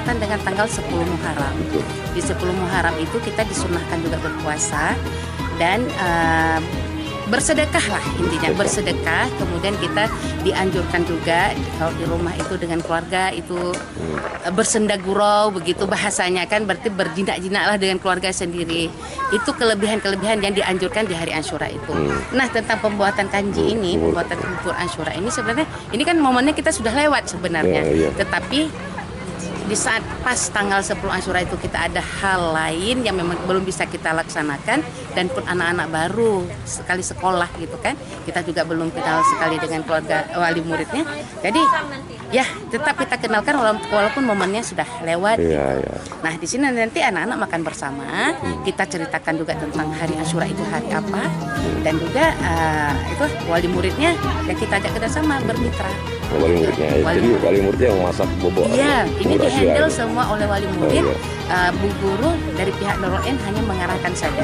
bertepatan dengan tanggal 10 Muharram. Di 10 Muharram itu kita disunahkan juga berpuasa dan bersedekah lah, intinya bersedekah. Kemudian kita dianjurkan juga kalau di rumah itu dengan keluarga itu bersenda gurau, begitu bahasanya kan, berarti berjinak-jinak lah dengan keluarga sendiri. Itu kelebihan-kelebihan yang dianjurkan di hari Asyura itu. Nah, tentang pembuatan kanji ini, pembuatan bubur Asyura ini sebenarnya ini kan momennya kita sudah lewat sebenarnya. Tetapi di saat pas tanggal 10 Asyura itu kita ada hal lain yang memang belum bisa kita laksanakan, dan pun anak-anak baru sekali sekolah gitu kan, kita juga belum kenal sekali dengan keluarga wali muridnya. Jadi ya tetap kita kenalkan walaupun momennya sudah lewat. Nah, di sini nanti anak-anak makan bersama, kita ceritakan juga tentang hari Asyura itu hari apa, dan juga itu wali muridnya yang kita ajak kerjasama bermitra. Wali muridnya, jadi wali muridnya yang masak bubur. Iya, ini dihandle semua oleh wali murid. Bu guru dari pihak Nurul Ain hanya mengarahkan saja.